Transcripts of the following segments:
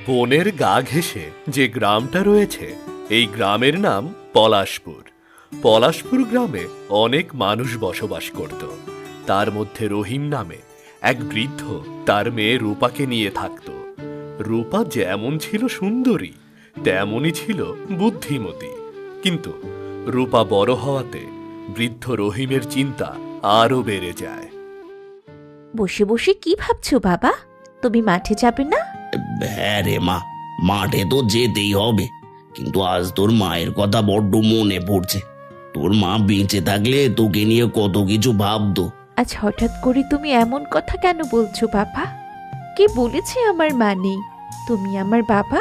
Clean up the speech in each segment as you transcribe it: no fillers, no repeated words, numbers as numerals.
বনের গা ঘেঁষে যে গ্রামটা রয়েছে, এই গ্রামের নাম পলাশপুর। পলাশপুর গ্রামে অনেক মানুষ বসবাস করত। তার মধ্যে রহিম নামে এক বৃদ্ধ তার মেয়ে রূপাকে নিয়ে থাকত। রূপা যেমন ছিল সুন্দরী, তেমনই ছিল বুদ্ধিমতী। কিন্তু রূপা বড় হওয়াতে বৃদ্ধ রহিমের চিন্তা আরো বেড়ে যায়। বসে বসে কি ভাবছো বাবা? তুমি মাঠে যাবে না? হ্যাঁ রে মা, মাঠে তো যেতেই হবে, কিন্তু আজ তোর মায়ের কথা বড্ড মনে পড়ছে। তোর মা বেঁচে থাকলে তোকে নিয়ে কত কিছু ভাবতো। আজ হঠাৎ করে তুমি এমন কথা কেন বলছো বাবা? কে বলেছে আমার মা নেই? তুমি আমার বাবা,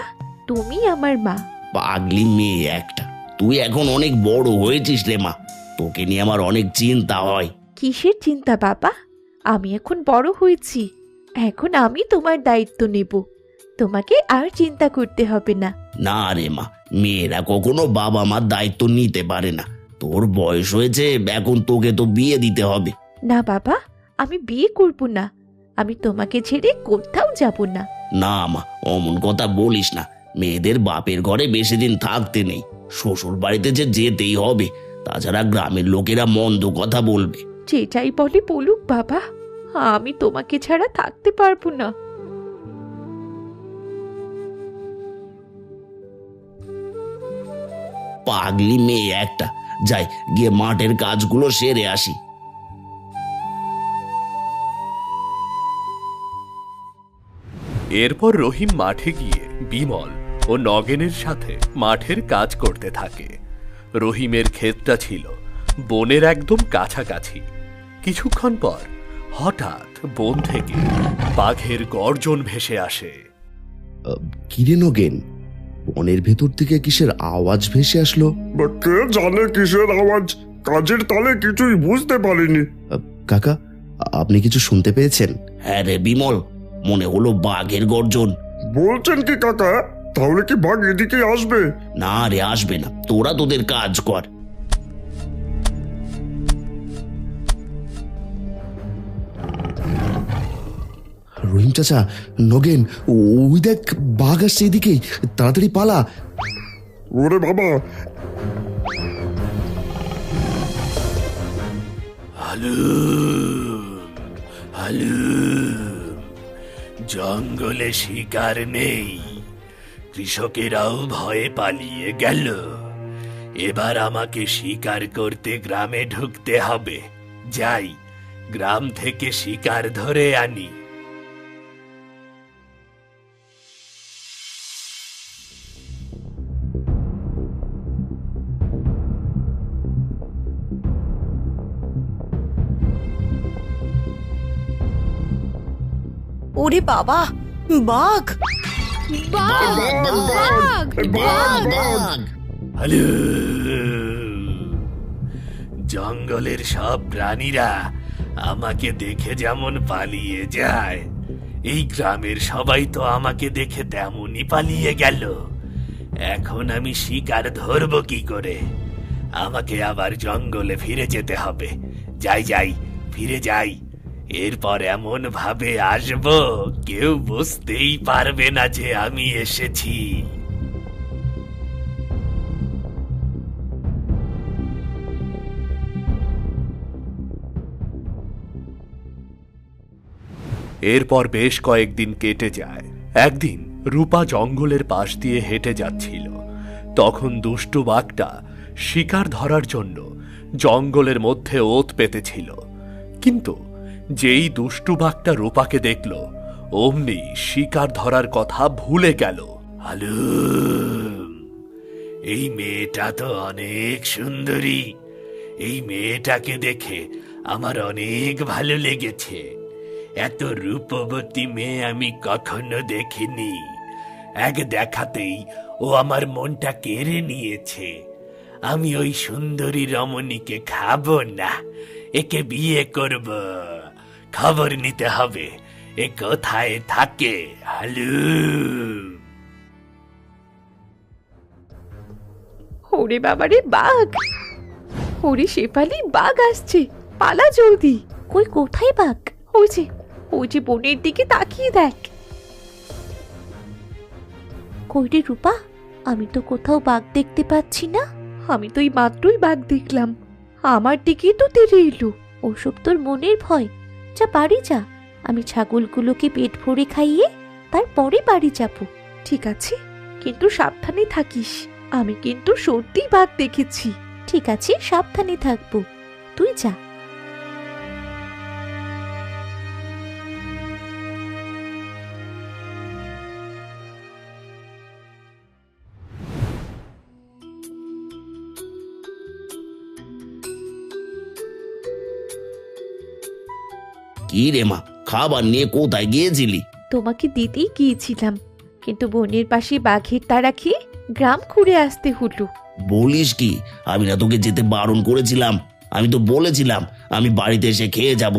তুমি আমার মা। পাগলি মেয়ে একটা, তুই এখন অনেক বড় হয়েছিস রে মা, তোকে নিয়ে আমার অনেক চিন্তা হয়। কিসের চিন্তা বাবা? আমি এখন বড় হয়েছি, এখন আমি তোমার দায়িত্ব নেব। তোমাকে আর চিন্তা করতে হবে না। না রে মা, মেয়েরা কখনো বাবা মার দায়িত্ব নিতে পারে না। তোর বয়স হয়েছে, এখন তোকে তো বিয়ে দিতে হবে। না বাবা, আমি বিয়ে করব না। আমি তোমাকে ছেড়ে কোথাও যাব না। না মা, অমন কথা বলিস না। মেয়েদের বাপের ঘরে বেশি দিন থাকতে নেই, শ্বশুর বাড়িতে যে যেতেই হবে। তাছাড়া গ্রামের লোকেরা মন্দ কথা বলবে। যেটাই বলে বলুক বাবা, আমি তোমাকে ছাড়া থাকতে পারবো না। পাগলি মেয়ে একটা, যাই গিয়ে মাঠের কাজগুলো সেরে আসি। এরপর রহিম মাঠে গিয়ে বিমল ও নগেনের সাথে মাঠের কাজ করতে থাকে। রহিমের ক্ষেতটা ছিল বনের একদম কাছাকাছি। কিছুক্ষণ পর হঠাৎ বন থেকে বাঘের গর্জন ভেসে আসে। কিরে নগেন, বনের ভেতর থেকে কিসের আওয়াজ ভেসে আসলো? কে জানে কিসের আওয়াজ, কাজের তালে কিছুই বুঝতে পারিনি। কাকা, আপনি কিছু শুনতে পেয়েছেন? হ্যাঁ রে বিমল, মনে হলো বাঘের গর্জন। বলছেন কি কাকা? তাহলে কি বাঘ এদিকে আসবে? না রে, আসবে না, তোরা তোদের কাজ কর। রহিম চাচা, নগেন, ওই দেখ বাঘ আসছে এদিকেই, তাড়াতাড়ি পালা। ওরে বাবা! জঙ্গলে শিকার নেই, কৃষকেরাও ভয়ে পালিয়ে গেল। এবার আমাকে শিকার করতে গ্রামে ঢুকতে হবে। যাই, গ্রাম থেকে শিকার ধরে আনি। ওরে বাবা, বাঘ! হ্যালো! জঙ্গলের সব প্রাণীরা আমাকে দেখে যেমন পালিয়ে যায়, এই গ্রামের সবাই তো আমাকে দেখে তেমনই পালিয়ে গেল। এখন আমি শিকার ধরব কি করে? আমাকে আবার জঙ্গলে ফিরে যেতে হবে। যাই যাই, ফিরে যাই। এরপর এমন ভাবে আসবো, কেউ বুঝতেই পারবে না যে আমি এসেছি। এরপর বেশ কয়েকদিন কেটে যায়। একদিন রূপা জঙ্গলের পাশ দিয়ে হেঁটে যাচ্ছিল। তখন দুষ্টু বাঘটা শিকার ধরার জন্য জঙ্গলের মধ্যে ওত পেতেছিল। কিন্তু যেই দুষ্টু বাঘটা রূপাকে দেখল, অমনি শিকার ধরার কথা ভুলে গেল। হ্যালো! এই মেয়েটা তো অনেক সুন্দরী। এই মেয়েটাকে দেখে আমার অনেক ভালো লেগেছে। এত রূপবতী মেয়ে আমি কখনো দেখিনি। এক দেখাতেই ও আমার মনটা কেড়ে নিয়েছে। আমি ওই সুন্দরী রমণীকে খাবো না, একে বিয়ে করব। খবর নিতে হবে, এ কোথায় থাকে। হ্যালো! ওরে বাবারে, বাঘ! ওরে শেফালি, বাঘ আসছে, পালা জলদি। কই, কোথায় বাঘ? ওই যে বনের দিকে তাকিয়ে দেখ। কই রে রূপা, আমি তো কোথাও বাঘ দেখতে পাচ্ছি না। আমি তো এই মাত্রই বাঘ দেখলাম, আমার দিকেই তো তেড়ে এলো। ওসব তোর মনের ভয়, যা বাড়ি যা। আমি ছাগলগুলোকে পেট ভরে খাইয়ে তারপরে বাড়ি যাব। ঠিক আছে, কিন্তু সাবধানে থাকিস। আমি কিন্তু সত্যি বাঘ দেখেছি। ঠিক আছে, সাবধানে থাকবো, তুই যা। কি রে মা, খাবার নিয়ে কোথায় গিয়েছিলি? তোমাকে দিতেই গিয়েছিলাম, কিন্তু বনের পাশে বাঘের তাড়া খেয়ে গ্রাম ঘুরে আসতে হলো। বলিস কি? আমি না তোকে যেতে বারণ করেছিলাম? আমি তো বলেছিলাম আমি বাড়িতে এসে খেয়ে যাব।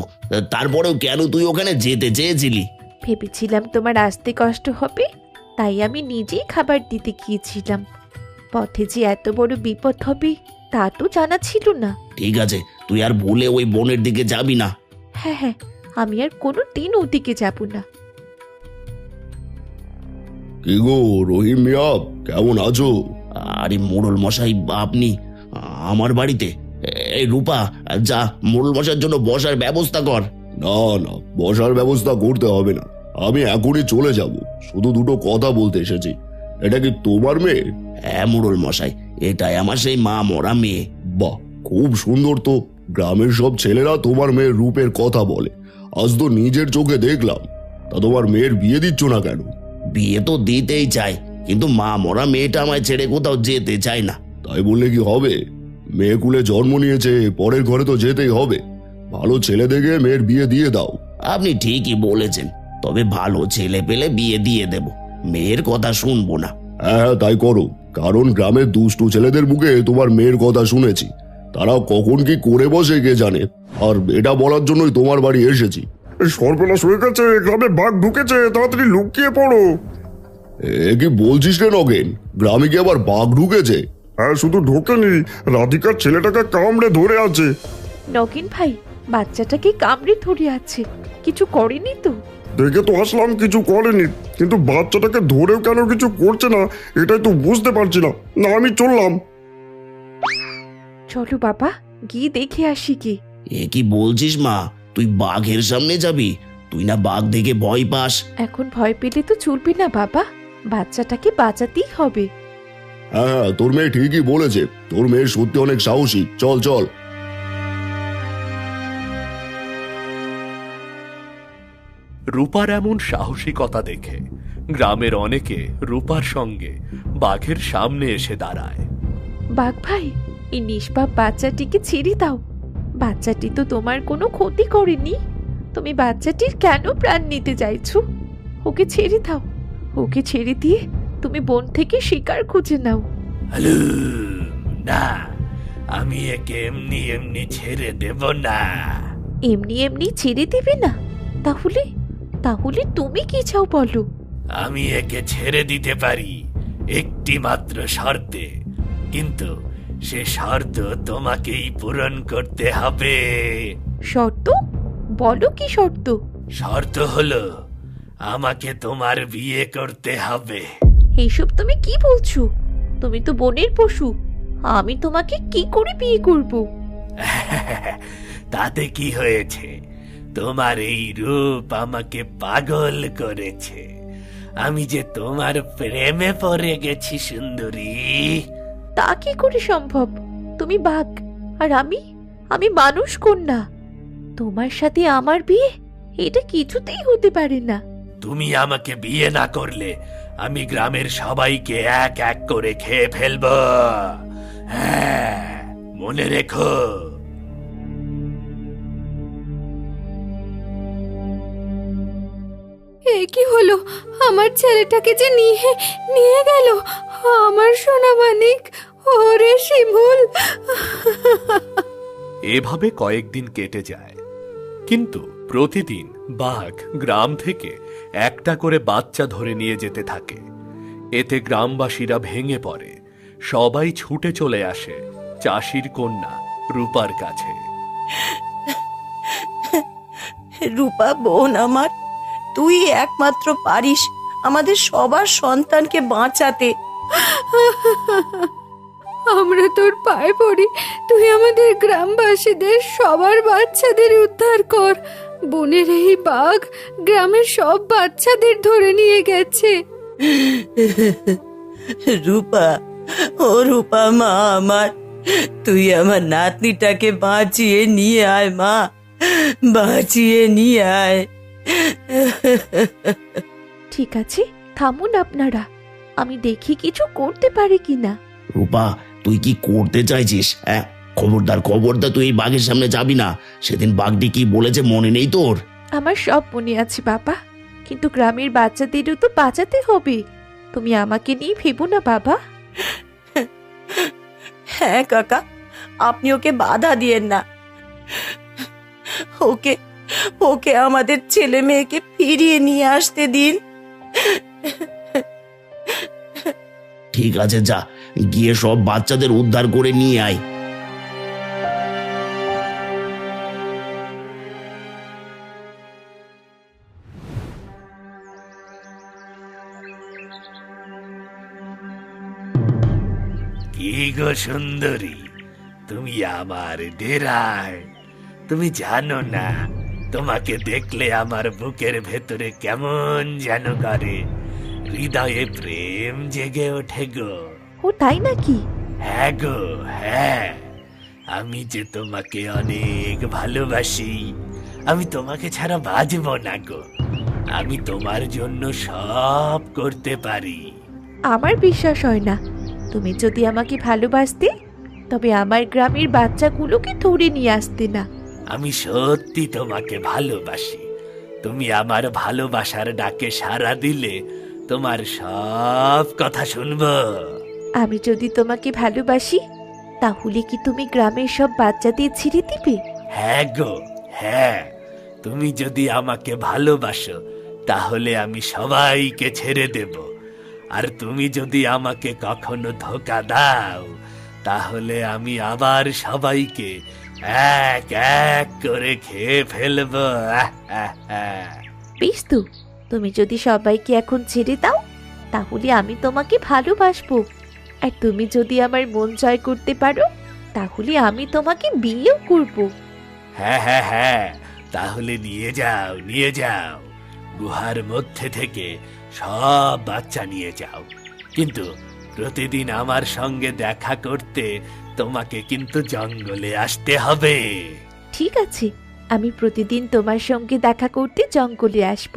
তারপরেও কেন তুই ওখানে যেতে চেয়েছিলি? ভেবেছিলাম তোমার আসতে কষ্ট হবে, তাই আমি নিজেই খাবার দিতে গিয়েছিলাম। পথে যে এত বড় বিপদ হবে তা তো জানা ছিল না। ঠিক আছে, তুই আর ভুলে ওই বনের দিকে যাবি না। হ্যাঁ হ্যাঁ, আমি আর কোনো দিন ওদিকে যাব না। কি গো রহিম মিয়া, কেমন আছো? আরে মোড়ল মশাই, আপনি আমার বাড়িতে? এই রূপা, যা মোড়ল মশাইয়ের জন্য বসার ব্যবস্থা কর। না না, বসার ব্যবস্থা করতে হবে না, আমি এখনই চলে যাব। শুধু দুটো কথা বলতে এসেছি। এটা কি তোমার মেয়ে? হ্যাঁ মোড়ল মশাই, এটাই আমার সেই মা মরা মেয়ে। বাহ, খুব সুন্দর তো। গ্রামের সব ছেলেরা তোমার মেয়ের রূপের কথা বলে, আজ তো নিজের চোখে দেখলাম। তা তোমার মেয়ের বিয়ে দিচ্ছ না কেন? বিয়ে তো দিতেই চাই, কিন্তু মা মরা মেয়েটা আমায় ছেড়ে কোথাও যেতে চায় না। তাই বললে কি হবে? মেয়ে কুলে জন্ম নিয়েছে, পরের ঘরে তো যেতেই হবে। ভালো ছেলে দেখে মেয়ের বিয়ে দিয়ে দাও। আপনি ঠিকই বলেছেন, তবে ভালো ছেলে পেলে বিয়ে দিয়ে দেব, মেয়ের কথা শুনবো না। হ্যাঁ হ্যাঁ, তাই করো। কারণ গ্রামের দুষ্টু ছেলেদের মুখে তোমার মেয়ের কথা শুনেছি, তারা কখন কি করে বসে কে জানে। আর এটা বলার জন্যই তোমার বাড়ি এসেছি। এই সর্বনাশ হয়ে গেছে, গ্রামে বাঘ ঢুকেছে, তাড়াতাড়ি লুকিয়ে পড়ো। এ কি বলছিস রে নগেন? গ্রামে কি আবার বাঘ ঢুকেছে? হ্যাঁ, শুধু ঢোকেনি, রাধিকার ছেলেটাকে কামড়ে ধরে আছে। নগেন ভাই, বাচ্চাটাকে কামড়ে ধরে আছে, কিছু করেনি তো? দেখে তো আসলাম কিছু করেনি, কিন্তু বাচ্চাটাকে ধরেও কেন কিছু করছে না এটাই তো বুঝতে পারছি না। না, আমি চললাম। চলো বাবা, গিয়ে দেখে আসি কি। এ কি বলছিস মা, তুই বাঘের সামনে যাবি? তুই না বাঘ দেখে ভয় পাস। এখন ভয় পেলে তো চলবে না বাবা, বাচ্চাটাকে বাঁচাতেই হবে। হ্যাঁ হ্যাঁ, তোর মেয়ে ঠিকই বলেছে। তোর মেয়ে সত্যি অনেক সাহসী। চল চল। রূপার এমন সাহসিকতা দেখে গ্রামের অনেকে রূপার সঙ্গে বাঘের সামনে এসে দাঁড়ায়। বাঘ ভাই, এই নিষ্পাপ বাচ্চাটিকে ছেড়ে দাও। বাচ্চাটি তো তোমার কোনো ক্ষতি করেনি, তুমি বাচ্চাটির কেন প্রাণ নিতে চাইছো? ওকে ছেড়ে দাও, ওকে ছেড়ে দিয়ে তুমি বন থেকে শিকার খুঁজে নাও। হ্যালো, না, আমি একে এমনি এমনি ছেড়ে দেব না। এমনি এমনি ছেড়ে দিবে না? তাহলে তাহলে তুমি কি চাও বলো? আমি একে ছেড়ে দিতে পারি একটি মাত্র শর্তে, কিন্তু সে শর্ত তোমাকেই পূরণ করতে হবে। শর্ত? বলো কি শর্ত? শর্ত হলো আমাকে তোমার বিয়ে করতে হবে। এইসব তুমি কি বলছো? তুমি তো বনের পশু, আমি তোমাকে কি করে বিয়ে করব? তাতে কি হয়েছে? তোমার এই রূপ আমাকে পাগল করেছে। আমি যে তোমার প্রেমে পড়ে গেছি সুন্দরী। তা কি করে সম্ভব? তুমি বাঘ আর আমি মানুষ কন্যা। তোমার সাথে আমার বিয়ে, এটা কিছুতেই হতে পারে না। তুমি আমাকে বিয়ে না করলে আমি গ্রামের সবাইকে এক এক করে খেয়ে ফেলবো। হ্যাঁ, মনে রেখো। এ কি হলো? আমার ছেলেটাকে যে নিয়ে নিয়ে গেল আমার সোনা মানিক। ওরে শিমুল। এভাবে কয়েকদিন কেটে যায়, কিন্তু প্রতিদিন বাঘ গ্রাম থেকে একটা করে বাচ্চা ধরে নিয়ে যেতে থাকে। এতে গ্রামবাসীরা ভেঙে পড়ে, সবাই ছুটে চলে আসে চাষির কন্যা রূপার কাছে। রূপা বোন আমার, তুই একমাত্র পারিস আমাদের সবার সন্তানকে বাঁচাতে। আমরা তোর পায়ে পড়ি, তুই আমাদের গ্রামবাসীদের সবার বাচ্চাদের উদ্ধার কর। বনের এই বাঘ গ্রামের সব বাচ্চাদের ধরে নিয়ে গেছে। রূপা, ও রূপা মা আমার, তুই আমার নাতনিটাকে বাঁচিয়ে নিয়ে আয় মা, বাঁচিয়ে নিয়ে আয়। ঠিক আছে, থামুন আপনারা, আমি দেখি কিছু করতে পারি কিনা। রূপা, তুই কি করতে চাইছিস? হ্যাঁ, খবরদার খবরদার, তুই এই বাঘের সামনে যাবি না। সেদিন বাঘটি কি বলেছে মনে নেই তোর? আমার সব মনে আছে বাবা, কিন্তু গ্রামের বাচ্চাদেরও তো বাঁচাতে হবে। তুমি আমাকে নিয়ে ভেবো না বাবা। হ্যাঁ কাকা, আপনি ওকে বাধা দিয়েন না। ওকে ওকে আমাদের ছেলে মেয়েকে ফিরিয়ে নিয়ে আসতে দিন। ঠিক আছে, যা গিয়ে সব বাচ্চাদের উদ্ধার করে নিয়ে আয়। কি গো সুন্দরী, তুমি আমার ডেরায়? তুমি জানো না, তোমাকে দেখলে আমার বুকের ভেতরে কেমন যেন করে, হৃদয়ে প্রেম জেগে ওঠে গো। ও তাই নাকি? হ্যাঁ গো হ্যাঁ, আমি যে তোমাকে অনেক ভালোবাসি। আমি তোমাকে ছাড়া বাঁচব না গো। আমি তোমার জন্য সব করতে পারি। আমার বিশ্বাস হয় না। তুমি যদি আমাকে ভালোবাসতে, তবে আমার গ্রামের বাচ্চাগুলোকে ধরে নিয়ে আসতে না। আমি সত্যি তোমাকে ভালোবাসি। তুমি আমার ভালোবাসার ডাকে সাড়া দিলে তোমার সব কথা শুনবো। আমি যদি তোমাকে ভালোবাসি, তাহলে কি তুমি গ্রামের সব বাচ্চাদের ছেড়ে দিবে? হ্যাঁ গো হ্যাঁ, তুমি যদি আমাকে ভালোবাসো তাহলে আমি সবাইকে ছেড়ে দেব। আর তুমি যদি আমাকে কখনো ধোঁকা দাও, তাহলে আমি আবার সবাইকে এক এক করে খেয়ে ফেলবো। বেশ তো, তুমি যদি সবাইকে এখন ছেড়ে দাও, তাহলে আমি তোমাকে ভালোবাসবো। আর তুমি যদি আমার মন জয় করতে পারো, তাহলে আমি তোমাকে বিয়েও করব। হ্যাঁ হ্যাঁ হ্যাঁ, তাহলে নিয়ে যাও নিয়ে যাও, গুহার মধ্যে থেকে সব বাচ্চা নিয়ে যাও। কিন্তু প্রতিদিন আমার সঙ্গে দেখা করতে তোমাকে কিন্তু জঙ্গলে আসতে হবে। ঠিক আছে, আমি প্রতিদিন তোমার সঙ্গে দেখা করতে জঙ্গলে আসব।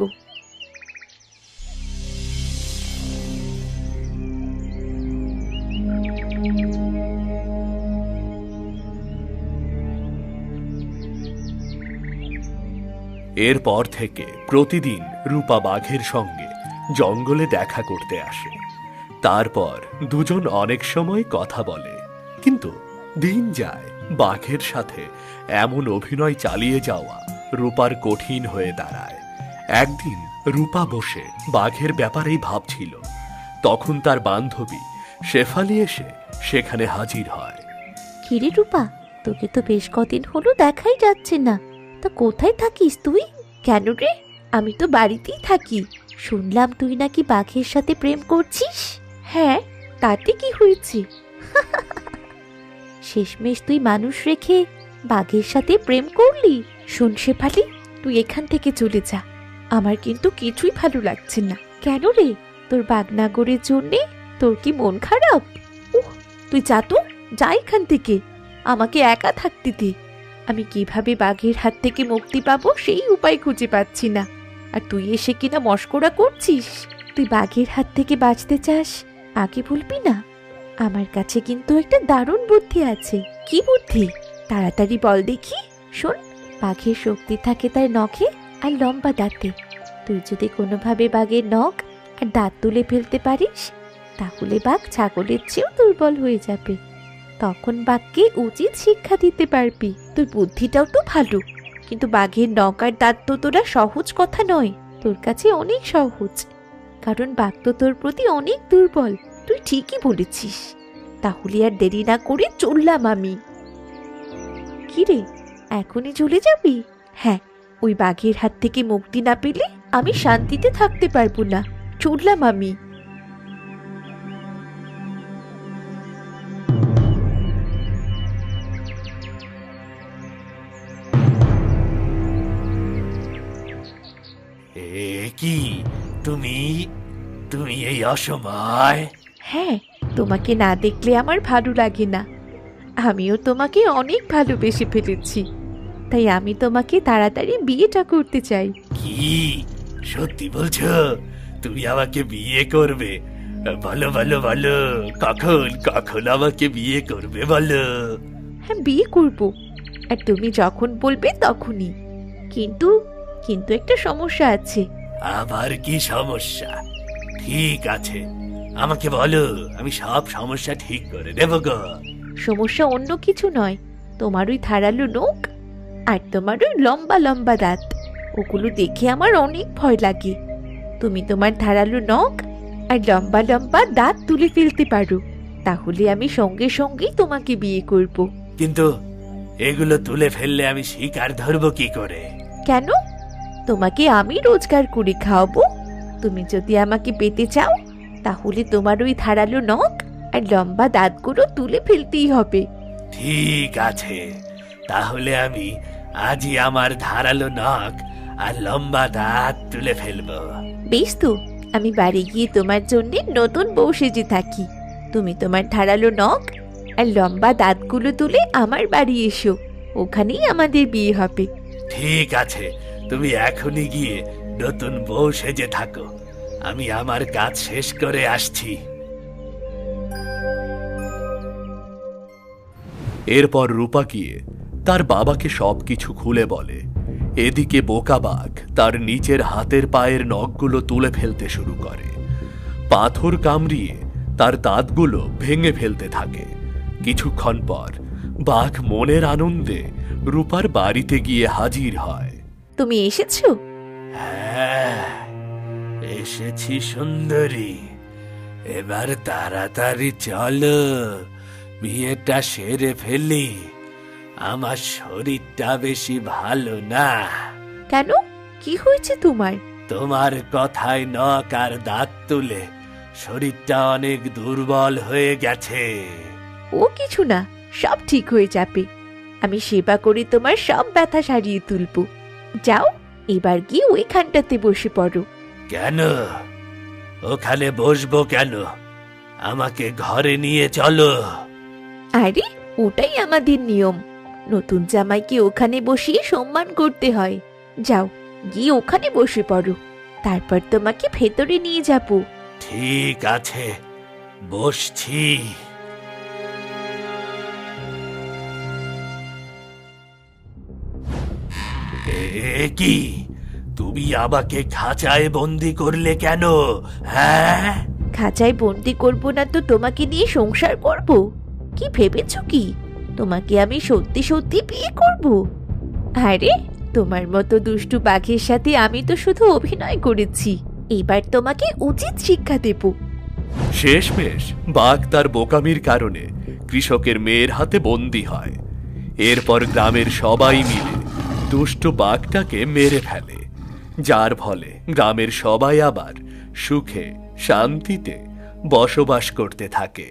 এরপর থেকে প্রতিদিন রূপা বাঘের সঙ্গে জঙ্গলে দেখা করতে আসে। তারপর দুজন অনেক সময় কথা বলে, কিন্তু দিন যায়, বাঘের সাথে এমন অভিনয় চালিয়ে যাওয়া রূপার কঠিন হয়ে দাঁড়ায়। একদিন রূপা বসে বাঘের ব্যাপারেই ভাবছিল, তখন তার বান্ধবী শেফালি এসে সেখানে হাজির হয়। কিরে রূপা, তোকে তো বেশ কদিন হলো দেখাই যাচ্ছে না। তা কোথায় থাকিস তুই? কেন রে? আমি তো বাড়িতেই থাকি। শুনলাম তুই নাকি বাঘের সাথে প্রেম করছিস। হ্যাঁ, তাতে কি হয়েছে? শেষমেশ তুই মানুষ রেখে বাঘের সাথে প্রেম করলি। শোন শেফালি, তুই এখান থেকে চলে যা। আমার কিন্তু কিছুই ভালো লাগছে না। কেন রে? তোর বাঘনাগরের জন্যে তোর কি মন খারাপ? তুই যা তো, যা এখান থেকে। আমাকে একা থাকতে দে। আমি কিভাবে বাঘের হাত থেকে মুক্তি পাবো সেই উপায় খুঁজে পাচ্ছি না। আর তুই এসে কিনা মস্করা করছিস। তুই বাঘের হাত থেকে বাঁচতে চাস, আগে বলবি না? আমার কাছে কিন্তু একটা দারুণ বুদ্ধি আছে। কি বুদ্ধি? তাড়াতাড়ি বল দেখি। শোন, বাঘের শক্তি থাকে তার নখে আর লম্বা দাঁতে। তুই যদি কোনোভাবে বাঘের নখ আর দাঁত তুলে ফেলতে পারিস, তাহলে বাঘ ছাগলের চেয়েও দুর্বল হয়ে যাবে। তখন বাঘকে উচিত শিক্ষা দিতে পারবি। তোর বুদ্ধিটাও তো ভালো, কিন্তু বাঘের নখ আর দাঁত তো তোরা সহজ কথা নয়। তোর কাছে অনেক সহজ, কারণ বাঘ তো তোর প্রতি অনেক দুর্বল। তুই ঠিকই বলেছিস। তাহলে আর দেরি না করে চললাম আমি। কিরে, এখনই চলে যাবি? হ্যাঁ, ওই বাঘের হাত থেকে মুক্তি না পেলে আমি শান্তিতে থাকতে পারবো না। চললাম আমি। এ কি, তুমি তুমি এই অসময়? হ্যাঁ, তোমাকে না দেখলে আমার ভালো লাগে না। আমিও তোমাকে অনেক ভালোবেসে ফেলেছি, তাই আমি তোমাকে তাড়াতাড়ি বিয়েটা করতে চাই। কি সত্যি বলছো? তুমি আমাকে বিয়ে করবে? বলো বলো বলো, কখন কখন আমাকে বিয়ে করবে বলো। হ্যাঁ, বিয়ে করব, আর তুমি যখন বলবে তখনই। কিন্তু কিন্তু একটা সমস্যা আছে। আবার কি সমস্যা? ঠিক আছে, আমাকে বলো, আমি সব সমস্যা ঠিক করে দেব গো। সমস্যা অন্য কিছু নয়, তোমার ওই ধারালো নখ আর তোমার ওই লম্বা লম্বা দাঁত, ওগুলো দেখে আমার অনেক ভয় লাগে। তুমি তোমার ধারালো নখ আর লম্বা লম্বা দাঁত তুলে ফেলতে পারো, তাহলে আমি সঙ্গে সঙ্গেই তোমাকে বিয়ে করব। কিন্তু এগুলো তুলে ফেললে আমি শিকার ধরবো কি করে? কেন? তোমাকে আমি রোজগার করে খাওয়াবো। তুমি যদি আমাকে পেতে চাও, তাহলে তোমার ওই ধারালো নখ আর লম্বা দাঁতগুলো তুলে ফেলতেই হবে। ঠিক আছে, তাহলে আমি আজই আমার ধারালো নখ আর লম্বা দাঁত তুলে ফেলবো। বেশ তো, আমি বাড়ি গিয়ে তোমার জন্য নতুন বউ সেজে থাকি। তুমি তোমার ধারালো নখ আর লম্বা দাঁতগুলো তুলে আমার বাড়ি এসো, ওখানেই আমাদের বিয়ে হবে। ঠিক আছে, তুমি এখনই গিয়ে নতুন বউ সেজে থাকো, আমি আমার কাজ শেষ করে আসছি। এরপর রূপা গিয়ে তার বাবাকে সবকিছু খুলে বলে। এদিকে বোকা বাঘ তার নিচের হাতের পায়ের নখগুলো তুলে ফেলতে শুরু করে। পাথর কামড়িয়ে তার দাঁতগুলো ভেঙে ফেলতে থাকে। কিছুক্ষণ পর বাঘ মনের আনন্দে রূপার বাড়িতে গিয়ে হাজির হয়। তুমি এসেছো? হ্যাঁ, এসেছি সুন্দরী। এবার তাড়াতাড়ি চলো, বিয়েটা সেরে ফেলি। আমার শরীরটা বেশি ভালো না। কেন, কি হয়েছে তোমার? তোমার কথায় নখ আর দাঁত তুলে শরীরটা অনেক দুর্বল হয়ে গেছে। ও কিছু না, সব ঠিক হয়ে যাবে। আমি সেবা করে তোমার সব ব্যথা সারিয়ে তুলবো। যাও, এবার গিয়ে ওইখানটাতে বসে পড়ো। কেন? ওখানে বসবো কেন? আমাকে ঘরে নিয়ে চলো। আরে, ওটাই আমাদের নিয়ম। নতুন জামাইকে ওখানে বসিয়ে সম্মান করতে হয়। যাও, গিয়ে ওখানে বসে পড়ো, তারপর তোমাকে ভেতরে নিয়ে যাবো। ঠিক আছে, বসছি। এ কি, তুমি আমাকে খাঁচায় বন্দি করলে কেন? হ্যাঁ, খাঁচায় বন্দি করবো না তো তোমাকে নিয়ে সংসার করব? কি ভেবেছো কি তোমাকে আমি সত্যি সত্যি বিয়ে করব? আরে, তোমার মতো দুষ্টু বাঘের সাথে আমি তো শুধু অভিনয় করেছি। এবার তোমাকে উচিত শিক্ষা দেব। শেষমেশ বাঘ তার বোকামির কারণে কৃষকের মেয়ের হাতে বন্দী হয়। এরপর গ্রামের সবাই মিলে দুষ্ট বাঘটাকে মেরে ফেলে, যার ফলে গ্রামের সবাই আবার সুখে শান্তিতে বসবাস করতে থাকে।